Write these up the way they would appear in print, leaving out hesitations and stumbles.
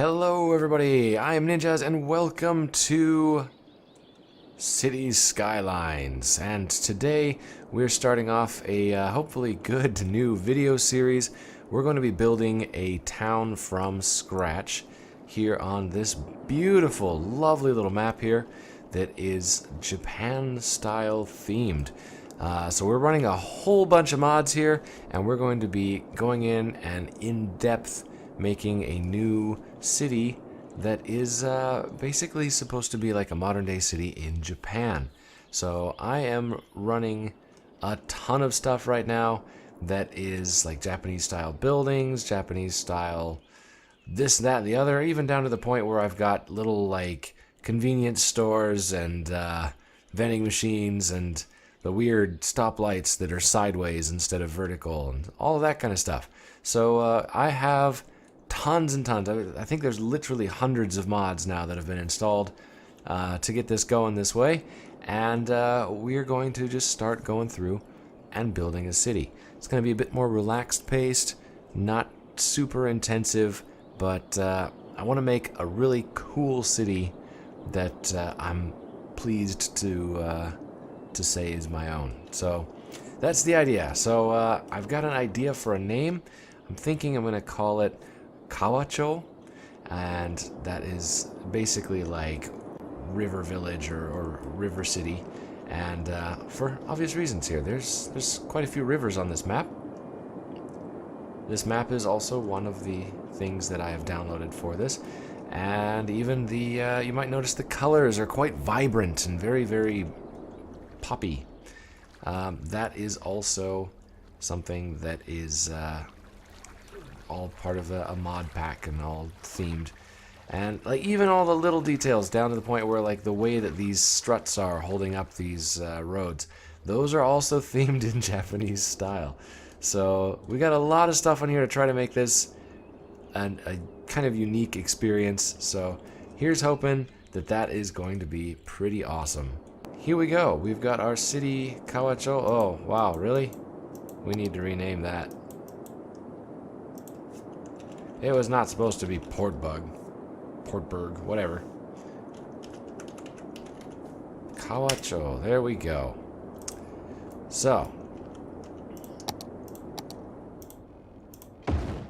Hello everybody, I am Ninjas and welcome to Cities Skylines. And today we're starting off a hopefully good new video series. We're going to be building a town from scratch here on this beautiful, lovely little map here that is Japan style themed. So we're running a whole bunch of mods here, and we're going to be going in and in-depth making a new city that is basically supposed to be like a modern day city in Japan. So I am running a ton of stuff right now that is like Japanese style buildings, Japanese style this, that, and the other, even down to the point where I've got little like convenience stores and vending machines and the weird stoplights that are sideways instead of vertical and all of that kind of stuff. So I have tons and tons. I think there's literally hundreds of mods now that have been installed to get this going this way. And we're going to just start going through and building a city. It's going to be a bit more relaxed paced, not super intensive, but I want to make a really cool city that I'm pleased to say is my own. So that's the idea. So I've got an idea for a name. I'm thinking I'm going to call it Kawacho, and that is basically like river village or river city, and for obvious reasons here. There's quite a few rivers on this map. This map is also one of the things that I have downloaded for this, and even the you might notice the colors are quite vibrant and very, very poppy. That is also something that is all part of a mod pack and all themed, and like even all the little details down to the point where like the way that these struts are holding up these roads, those are also themed in Japanese style. So we got a lot of stuff on here to try to make this a kind of unique experience. So here's hoping that that is going to be pretty awesome. Here we go. We've got our city, Kawacho. Oh wow, really? We need to rename that. It was not supposed to be Portburg, whatever. Kawacho, there we go. So,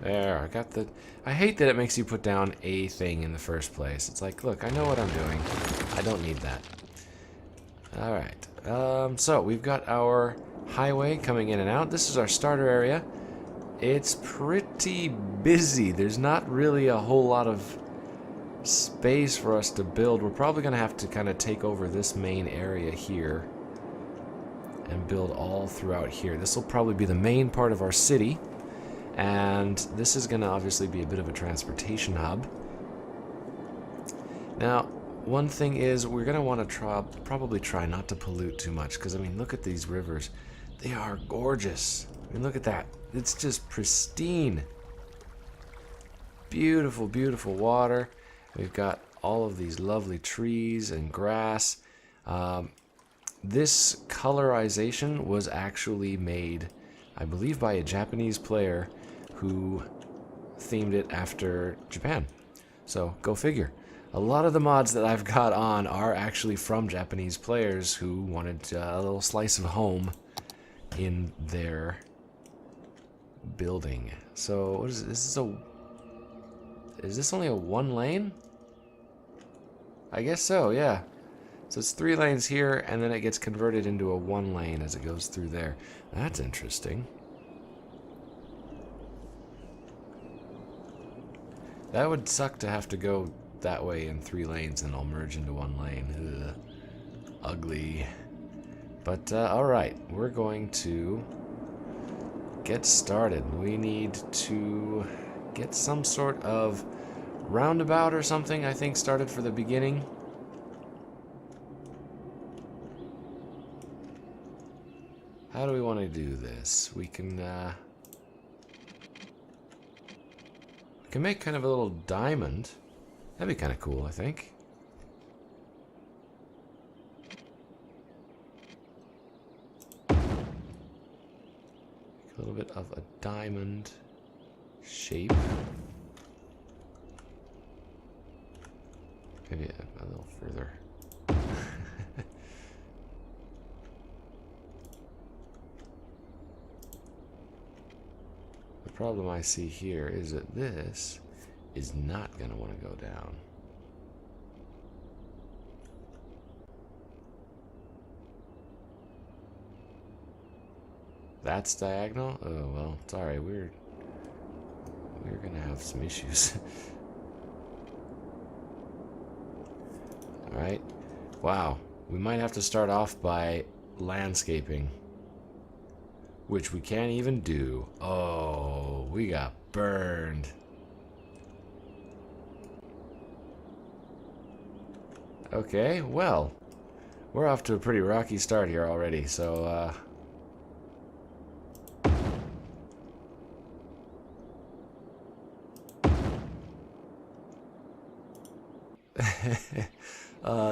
there, I got the... I hate that it makes you put down a thing in the first place. It's like, look, I know what I'm doing. I don't need that. Alright, so we've got our highway coming in and out. This is our starter area. It's pretty busy. There's not really a whole lot of space for us to build. We're probably going to have to kind of take over this main area here and build all throughout here. This will probably be the main part of our city, and this is going to obviously be a bit of a transportation hub. Now, one thing is we're going to want to probably try not to pollute too much, because I mean, look at these rivers. They are gorgeous. I mean, look at that. It's just pristine. Beautiful, beautiful water. We've got all of these lovely trees and grass. This colorization was actually made, I believe, by a Japanese player who themed it after Japan. So, go figure. A lot of the mods that I've got on are actually from Japanese players who wanted a little slice of home in their building. So what is this? Is this only a one lane? I guess so, yeah. So it's 3 lanes here, and then it gets converted into a 1 lane as it goes through there. That's interesting. That would suck to have to go that way in 3 lanes and all merge into 1 lane. Ugh. Ugly. But alright, we're going to get started. We need to get some sort of roundabout or something, I think, started for the beginning. How do we want to do this? We can make kind of a little diamond. That'd be kind of cool, I think. A little bit of a diamond shape. Maybe a little further. The problem I see here is that this is not going to want to go down. That's diagonal? Oh, well, sorry, we're going to have some issues. Alright. Wow. We might have to start off by landscaping. Which we can't even do. Oh, we got burned. Okay, well, we're off to a pretty rocky start here already, so,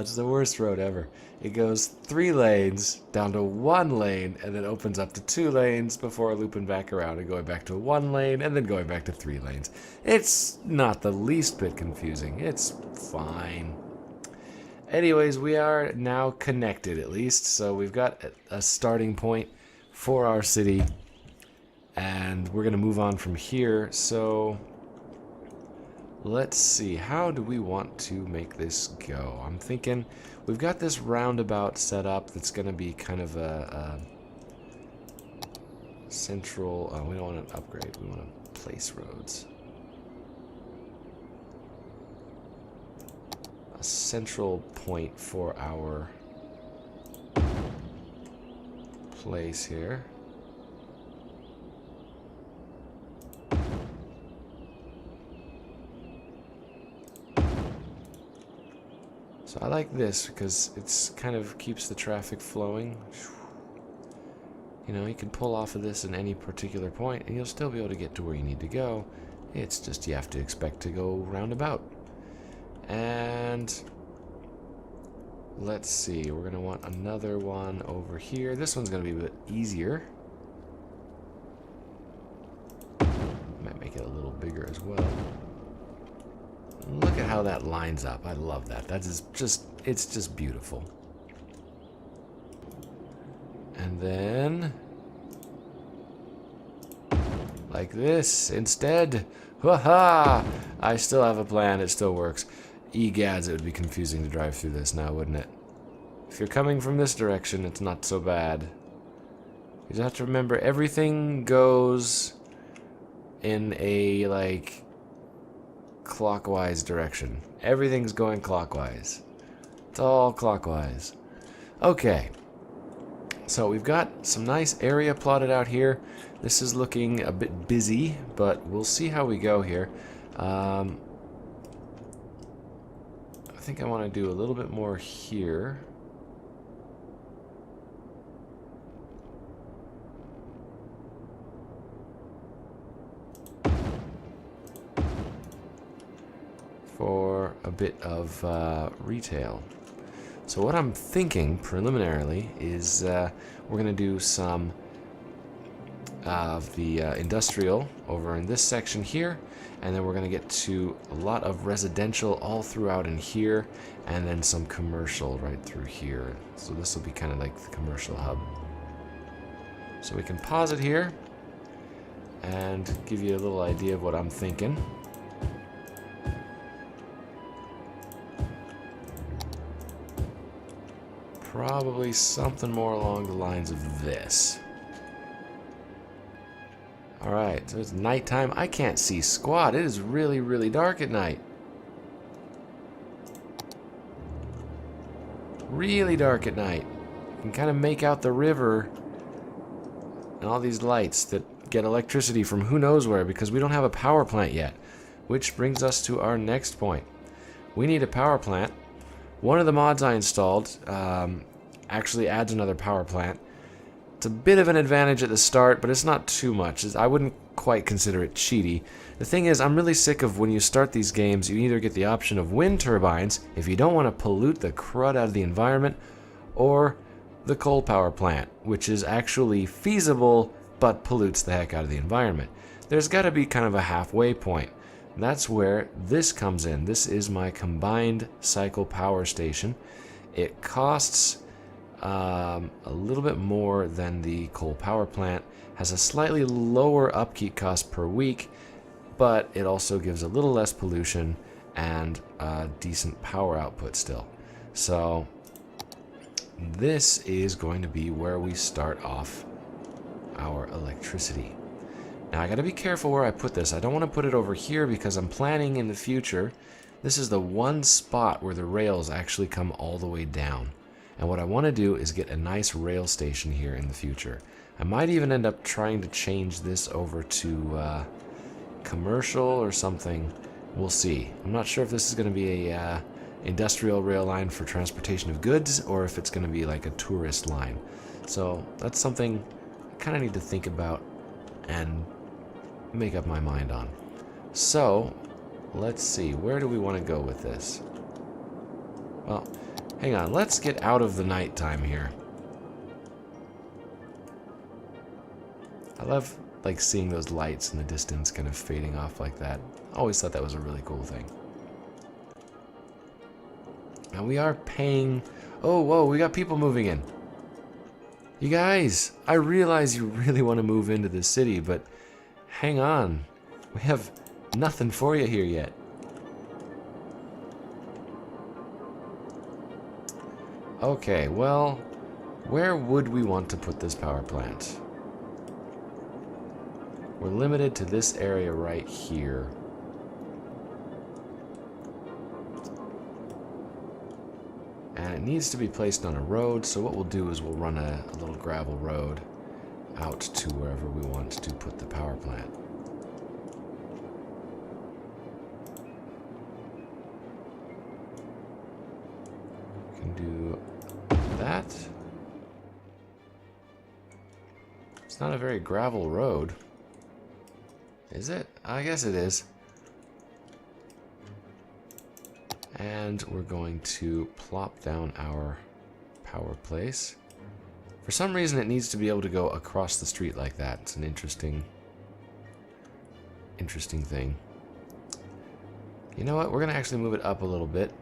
it's the worst road ever. It goes 3 lanes down to 1 lane and then opens up to 2 lanes before looping back around and going back to 1 lane and then going back to 3 lanes. It's not the least bit confusing. It's fine. Anyways, we are now connected at least, so we've got a starting point for our city and we're going to move on from here. So let's see, how do we want to make this go? I'm thinking we've got this roundabout set up that's going to be kind of a central. We don't want to upgrade, we want to place roads. A central point for our place here. So I like this because it's kind of keeps the traffic flowing. You know, you can pull off of this in any particular point and you'll still be able to get to where you need to go. It's just you have to expect to go roundabout. And let's see, we're going to want another one over here. This one's going to be a bit easier. Might make it a little bigger as well. Look at how that lines up. I love that. That is just, it's just beautiful. And then, like this instead. Ha-ha! I still have a plan. It still works. Egads, it would be confusing to drive through this now, wouldn't it? If you're coming from this direction, it's not so bad. You just have to remember everything goes in a, like, clockwise direction. Everything's going clockwise. It's all clockwise. Okay. So we've got some nice area plotted out here. This is looking a bit busy, but we'll see how we go here. I think I want to do a little bit more here. For a bit of retail. So what I'm thinking preliminarily is we're going to do some of the industrial over in this section here, and then we're going to get to a lot of residential all throughout in here, and then some commercial right through here. So this will be kind of like the commercial hub. So we can pause it here and give you a little idea of what I'm thinking. Probably something more along the lines of this. Alright, so it's nighttime. I can't see squat. It is really, really dark at night. Really dark at night. You can kind of make out the river and all these lights that get electricity from who knows where, because we don't have a power plant yet. Which brings us to our next point. We need a power plant. One of the mods I installed actually adds another power plant. It's a bit of an advantage at the start, but it's not too much. I wouldn't quite consider it cheaty. The thing is, I'm really sick of when you start these games, you either get the option of wind turbines, if you don't want to pollute the crud out of the environment, or the coal power plant, which is actually feasible, but pollutes the heck out of the environment. There's got to be kind of a halfway point. And that's where this comes in. This is my combined cycle power station. It costs a little bit more than the coal power plant, has a slightly lower upkeep cost per week, but it also gives a little less pollution and decent power output still. So this is going to be where we start off our electricity. Now I gotta be careful where I put this. I don't want to put it over here because I'm planning in the future. This is the one spot where the rails actually come all the way down. And what I want to do is get a nice rail station here in the future. I might even end up trying to change this over to commercial or something. We'll see. I'm not sure if this is going to be a industrial rail line for transportation of goods or if it's going to be like a tourist line. So that's something I kind of need to think about and make up my mind on. So let's see, where do we want to go with this? Well, hang on, let's get out of the nighttime here. I love like seeing those lights in the distance kind of fading off like that. I always thought that was a really cool thing. Now we are paying... Oh, whoa, we got people moving in. You guys, I realize you really want to move into the city, but hang on. We have nothing for you here yet. Okay, well, where would we want to put this power plant? We're limited to this area right here. And it needs to be placed on a road, so what we'll do is we'll run a little gravel road out to wherever we want to put the power plant. We can do that. It's not a very gravel road. Is it? I guess it is. And we're going to plop down our power place. For some reason it needs to be able to go across the street like that. It's an interesting thing. You know what? We're going to actually move it up a little bit.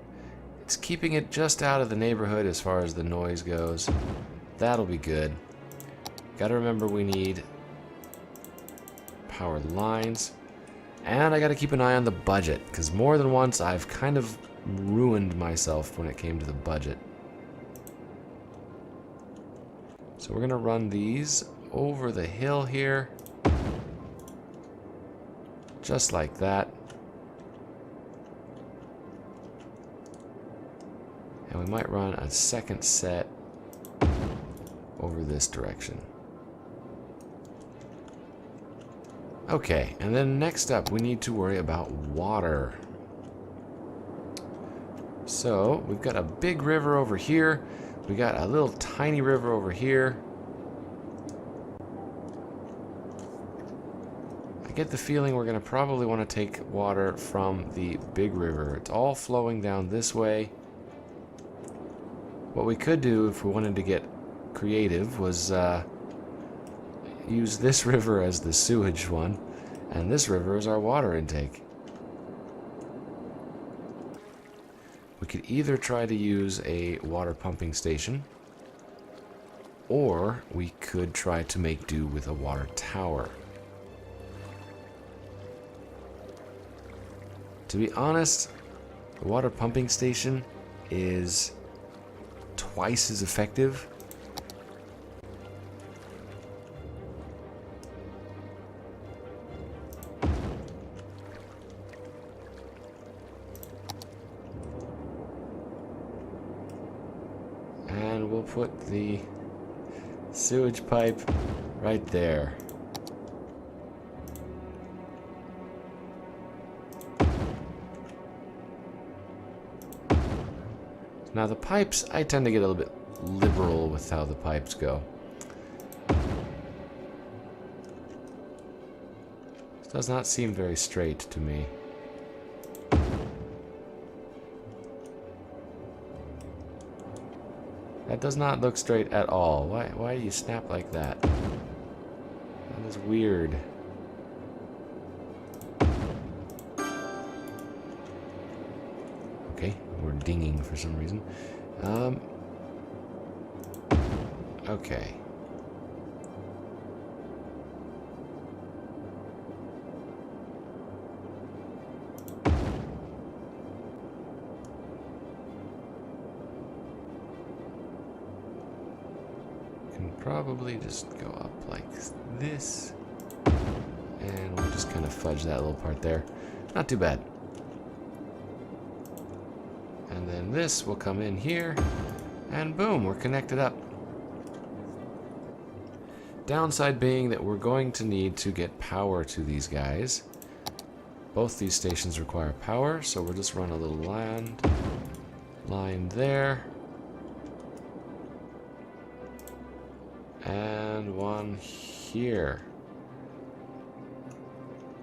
It's keeping it just out of the neighborhood as far as the noise goes. That'll be good. Gotta remember we need power lines. And I gotta keep an eye on the budget, because more than once I've kind of ruined myself when it came to the budget. So we're gonna run these over the hill here. Just like that. And we might run a second set over this direction. Okay, and then next up we need to worry about water. So we've got a big river over here. We got a little tiny river over here. I get the feeling we're going to probably want to take water from the big river. It's all flowing down this way. What we could do if we wanted to get creative was use this river as the sewage one, and this river is our water intake. We could either try to use a water pumping station, or we could try to make do with a water tower. To be honest, the water pumping station is twice as effective. And we'll put the sewage pipe right there. Now the pipes, I tend to get a little bit liberal with how the pipes go. This does not seem very straight to me. That does not look straight at all. Why do you snap like that? That is weird. Okay, we're dinging for some reason. Okay. Can probably just go up like this. And we'll just kind of fudge that little part there. Not too bad. And then this will come in here. And boom, we're connected up. Downside being that we're going to need to get power to these guys. Both these stations require power, so we'll just run a little line there. And one here.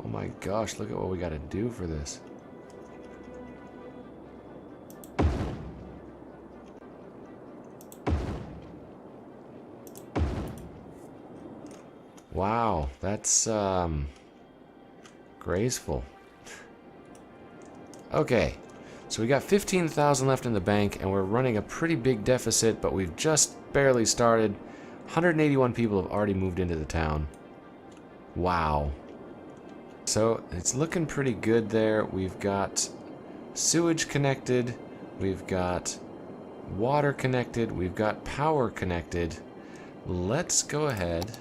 Oh my gosh, look at what we gotta do for this. Wow, that's graceful. Okay, so we got 15,000 left in the bank, and we're running a pretty big deficit, but we've just barely started. 181 people have already moved into the town. Wow. So it's looking pretty good there. We've got sewage connected, we've got water connected, we've got power connected. Let's go ahead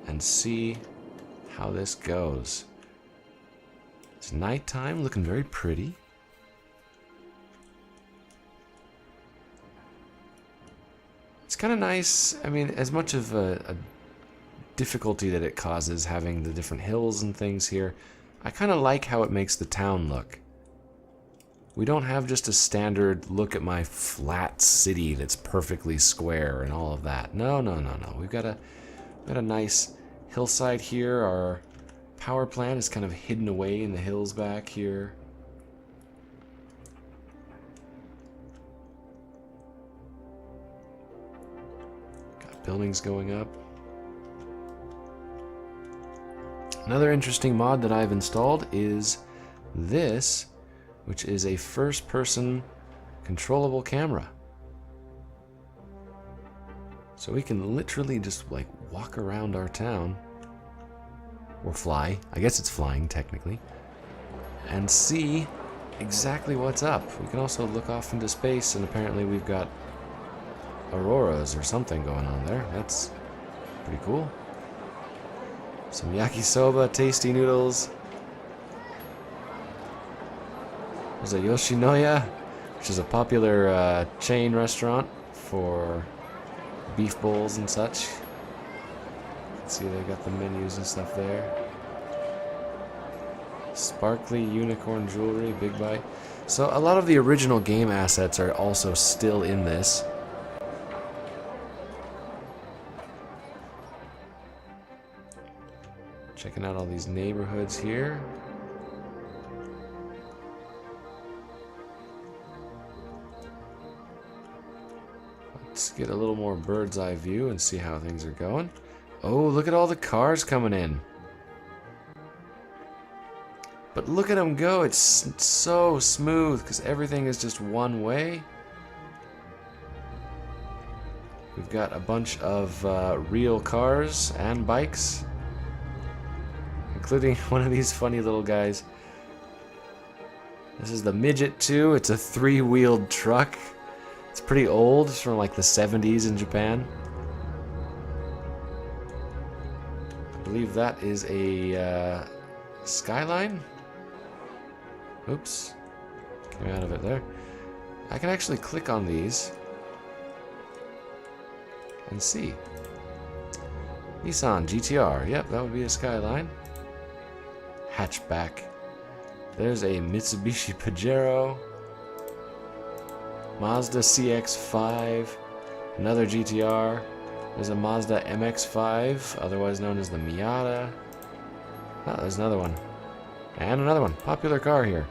and see how this goes. It's nighttime, looking very pretty. It's kind of nice. I mean, as much of a difficulty that it causes having the different hills and things here, I kind of like how it makes the town look. We don't have just a standard look at my flat city that's perfectly square and all of that. No. We've got a nice hillside here. Our power plant is kind of hidden away in the hills back here. Got buildings going up. Another interesting mod that I've installed is this, which is a first-person controllable camera. So we can literally just like walk around our town, or fly, I guess it's flying technically, and see exactly what's up. We can also look off into space, and apparently we've got auroras or something going on there. That's pretty cool. Some yakisoba, tasty noodles. There's a Yoshinoya, which is a popular chain restaurant for beef bowls and such. See, they got the menus and stuff there. Sparkly unicorn jewelry, big bite. So a lot of the original game assets are also still in this. Checking out all these neighborhoods here. Let's get a little more bird's eye view and see how things are going. Oh, look at all the cars coming in. But look at them go. It's so smooth because everything is just one way. We've got a bunch of real cars and bikes, including one of these funny little guys. This is the Midget 2. It's a 3-wheeled truck. It's pretty old. It's from like the 70s in Japan. I believe that is a Skyline. Oops. Came out of it there. I can actually click on these and see. Nissan GTR. Yep, that would be a Skyline. Hatchback. There's a Mitsubishi Pajero. Mazda CX-5. Another GTR. There's a Mazda MX-5, otherwise known as the Miata. Oh, there's another one. And another one. Popular car here.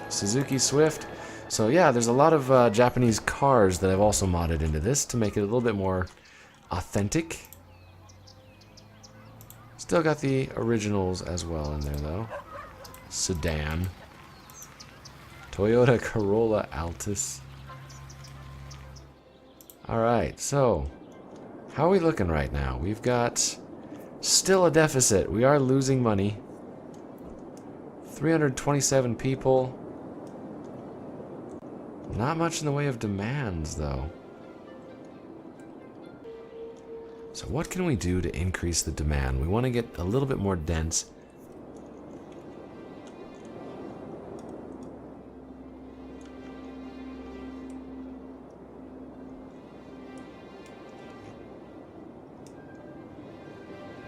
Suzuki Swift. So yeah, there's a lot of Japanese cars that I've also modded into this to make it a little bit more authentic. Still got the originals as well in there though. Sedan. Toyota Corolla Altis. Alright, so how are we looking right now? We've got still a deficit. We are losing money. 327 people. Not much in the way of demands, though. So what can we do to increase the demand? We want to get a little bit more dense.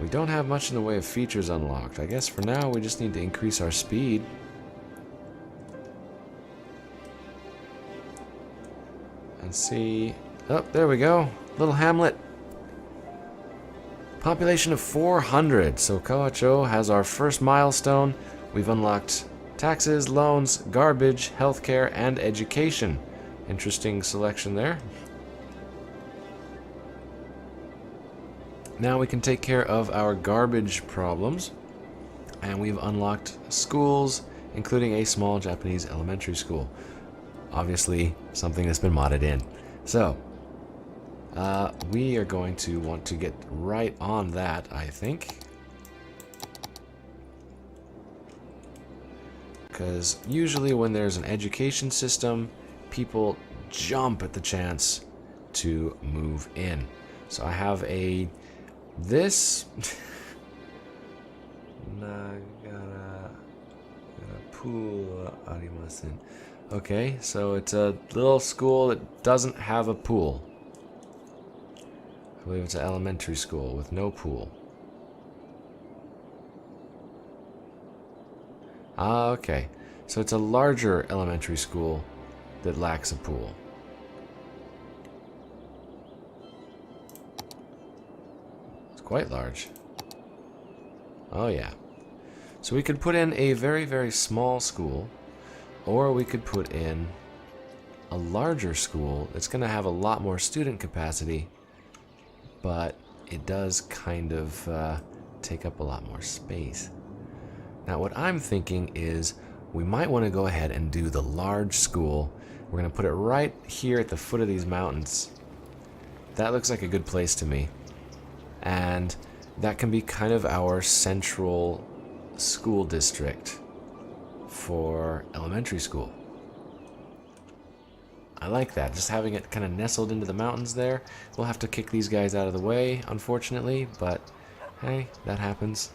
We don't have much in the way of features unlocked. I guess for now we just need to increase our speed. And see... Oh, there we go. Little hamlet. Population of 400. So Kawacho has our first milestone. We've unlocked taxes, loans, garbage, healthcare, and education. Interesting selection there. Now we can take care of our garbage problems. And we've unlocked schools, including a small Japanese elementary school. Obviously, something that's been modded in. So, we are going to want to get right on that, I think. Because usually when there's an education system, people jump at the chance to move in. So I have this pool arimasen. Okay, so it's a little school that doesn't have a pool. I believe it's an elementary school with no pool. Ah, okay. So it's a larger elementary school that lacks a pool. It's quite large. Oh yeah. So we could put in a very, very small school, or we could put in a larger school that's going to have a lot more student capacity, but it does kind of take up a lot more space. Now what I'm thinking is we might want to go ahead and do the large school. We're going to put it right here at the foot of these mountains. That looks like a good place to me. And that can be kind of our central school district for elementary school. I like that, just having it kind of nestled into the mountains there. We'll have to kick these guys out of the way, unfortunately, but hey, that happens.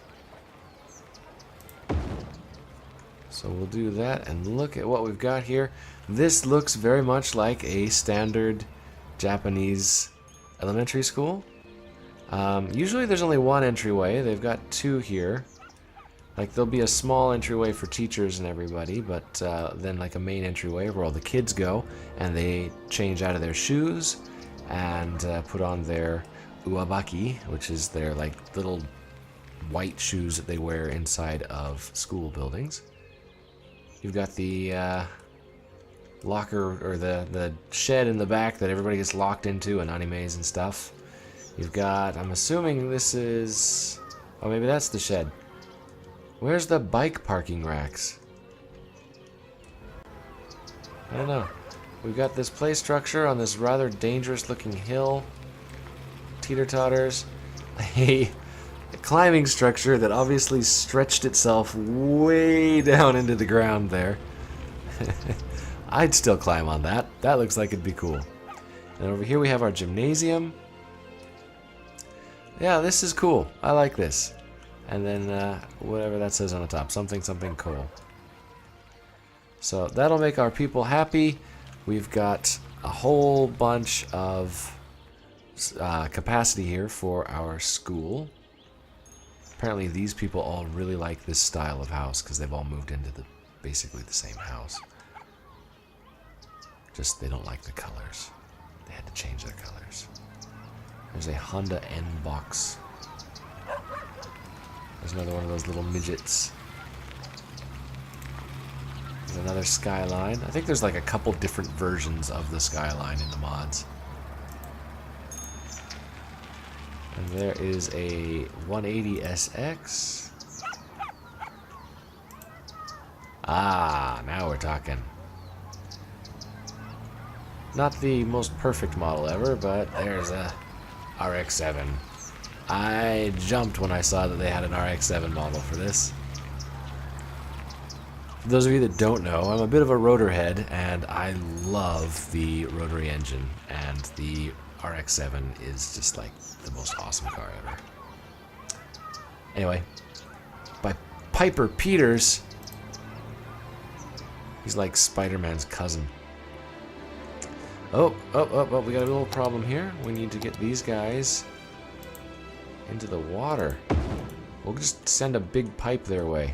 So we'll do that, and look at what we've got here. This looks very much like a standard Japanese elementary school. Usually there's only one entryway. They've got two here. Like, there'll be a small entryway for teachers and everybody, but then like a main entryway where all the kids go, and they change out of their shoes and put on their uabaki, which is their like little white shoes that they wear inside of school buildings. You've got the locker, or the shed in the back that everybody gets locked into in animes and stuff. You've got, I'm assuming this is, oh, maybe that's the shed. Where's the bike parking racks? I don't know. We've got this play structure on this rather dangerous looking hill. Teeter-totters. A climbing structure that obviously stretched itself way down into the ground there. I'd still climb on that. That looks like it'd be cool. And over here we have our gymnasium. Yeah, this is cool. I like this. And then whatever that says on the top, something cool. So that'll make our people happy. We've got a whole bunch of capacity here for our school. Apparently these people all really like this style of house because they've all moved into basically the same house. Just they don't like the colors. They had to change their colors. There's a Honda N box. There's another one of those little midgets. There's another Skyline. I think there's like a couple different versions of the Skyline in the mods. And there is a 180SX. Ah, now we're talking. Not the most perfect model ever, but there's a RX-7. I jumped when I saw that they had an RX-7 model for this. For those of you that don't know, I'm a bit of a rotor head, and I love the rotary engine, and the RX-7 is just like the most awesome car ever. Anyway, by Piper Peters. He's like Spider-Man's cousin. Oh, we got a little problem here. We need to get these guys into the water. We'll just send a big pipe their way.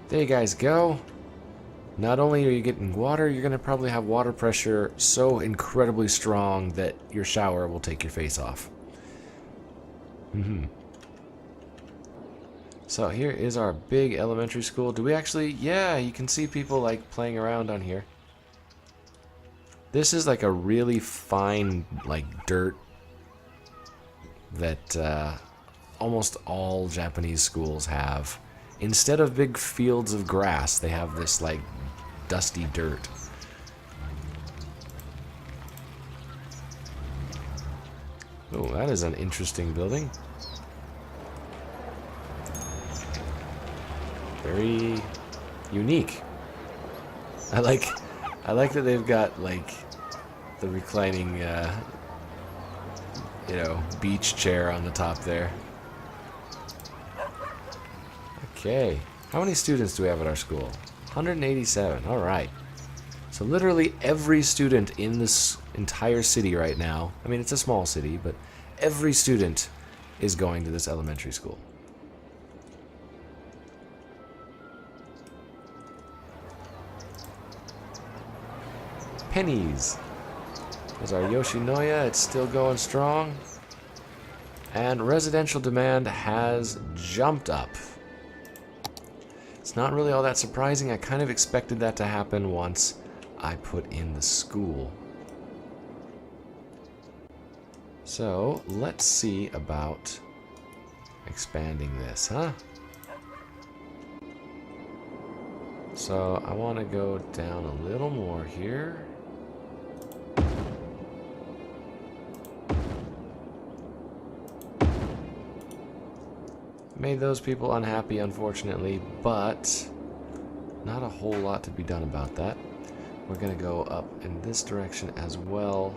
There you guys go. Not only are you getting water, you're going to probably have water pressure so incredibly strong that your shower will take your face off. So here is our big elementary school. Do we actually... Yeah, you can see people like playing around on here. This is like a really fine like dirt that almost all Japanese schools have. Instead of big fields of grass, they have this like dusty dirt. Oh, that is an interesting building. Very unique. I like that they've got like the reclining you know, beach chair on the top there. Okay, how many students do we have at our school? 187. All right. So literally every student in this entire city right now, I mean it's a small city, but every student is going to this elementary school. Pennies. There's our Yoshinoya, it's still going strong. And residential demand has jumped up. It's not really all that surprising. I kind of expected that to happen once I put in the school. So let's see about expanding this, huh? So I want to go down a little more here. Made those people unhappy, unfortunately, but not a whole lot to be done about that. We're going to go up in this direction as well.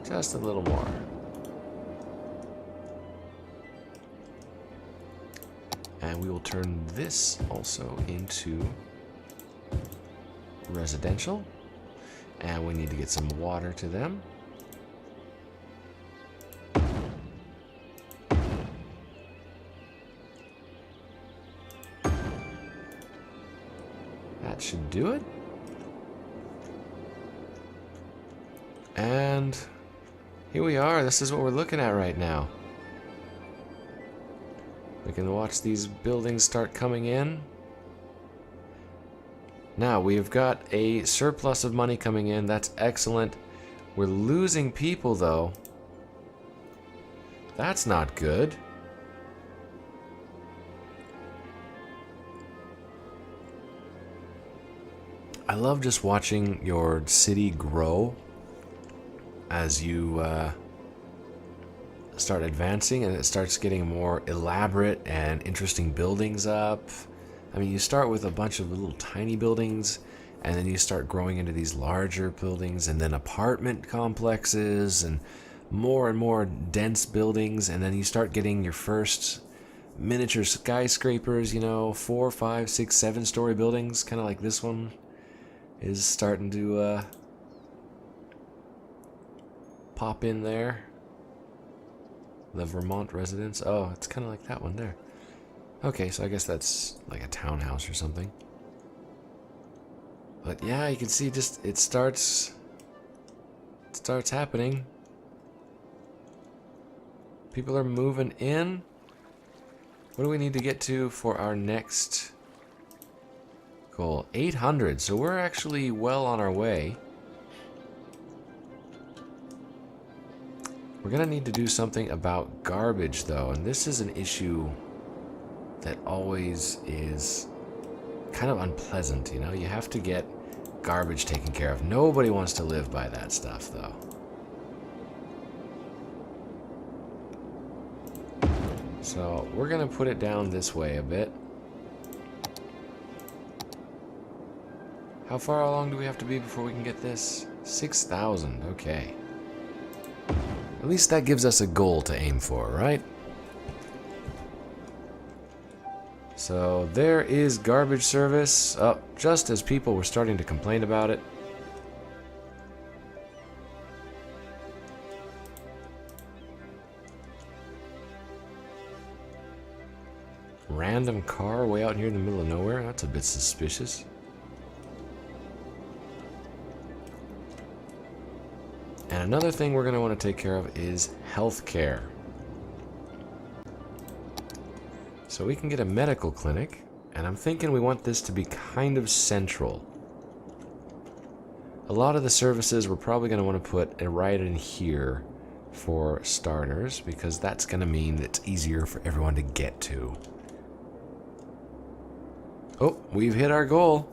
Just a little more. And we will turn this also into residential. And we need to get some water to them. That should do it. And here we are. This is what we're looking at right now. We can watch these buildings start coming in. Now, we've got a surplus of money coming in. That's excellent. We're losing people, though. That's not good. I love just watching your city grow as you start advancing, and it starts getting more elaborate and interesting buildings up. I mean, you start with a bunch of little tiny buildings, and then you start growing into these larger buildings, and then apartment complexes, and more dense buildings, and then you start getting your first miniature skyscrapers, you know, 4, 5, 6, 7-story buildings, kind of like this one is starting to pop in there. The Vermont residence. Oh, it's kind of like that one there. Okay, so I guess that's like a townhouse or something. But yeah, you can see just it starts happening. People are moving in. What do we need to get to for our next goal? 800. So we're actually well on our way. We're gonna need to do something about garbage, though, and this is an issue that always is kind of unpleasant, you know? You have to get garbage taken care of. Nobody wants to live by that stuff, though. So we're going to put it down this way a bit. How far along do we have to be before we can get this? 6,000, okay. At least that gives us a goal to aim for, right? So there is garbage service up just as people were starting to complain about it. Random car way out here in the middle of nowhere? That's a bit suspicious. And another thing we're going to want to take care of is healthcare. So we can get a medical clinic, and I'm thinking we want this to be kind of central. A lot of the services we're probably going to want to put right in here for starters, because that's going to mean it's easier for everyone to get to. Oh, we've hit our goal.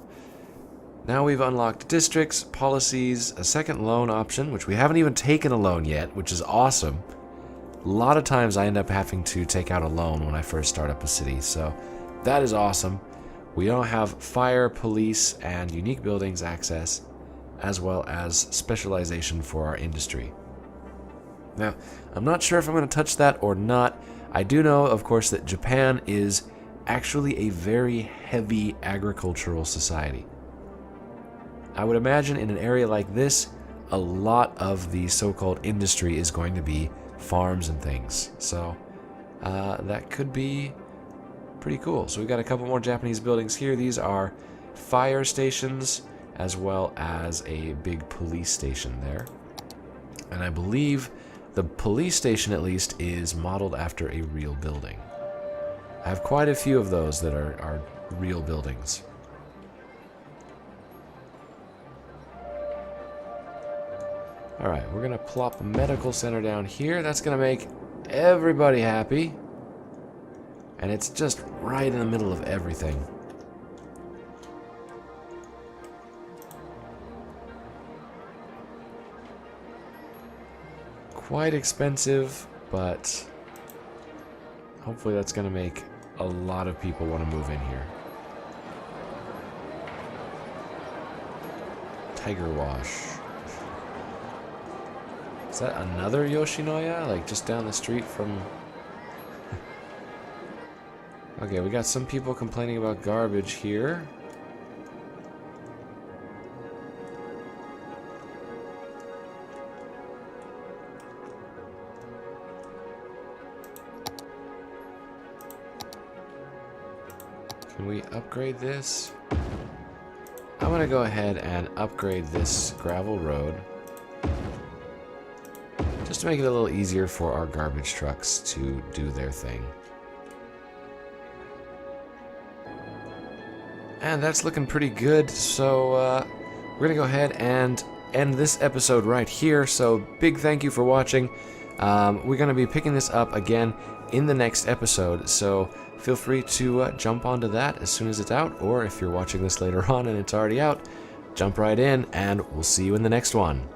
Now we've unlocked districts, policies, a second loan option, which we haven't even taken a loan yet, which is awesome. A lot of times I end up having to take out a loan when I first start up a city, so that is awesome. We don't have fire, police, and unique buildings access, as well as specialization for our industry. Now, I'm not sure if I'm going to touch that or not. I do know, of course, that Japan is actually a very heavy agricultural society. I would imagine in an area like this, a lot of the so-called industry is going to be farms and things. So that could be pretty cool. So we've got a couple more Japanese buildings here. These are fire stations as well as a big police station there. And I believe the police station at least is modeled after a real building. I have quite a few of those that are real buildings. Alright, we're going to plop a medical center down here. That's going to make everybody happy. And it's just right in the middle of everything. Quite expensive, but hopefully that's going to make a lot of people want to move in here. Tiger Wash. Is that another Yoshinoya? Like just down the street from... Okay, we got some people complaining about garbage here. Can we upgrade this? I'm gonna go ahead and upgrade this gravel road, just to make it a little easier for our garbage trucks to do their thing. And that's looking pretty good, so we're going to go ahead and end this episode right here. So big thank you for watching. We're going to be picking this up again in the next episode, so feel free to jump onto that as soon as it's out, or if you're watching this later on and it's already out, jump right in, and we'll see you in the next one.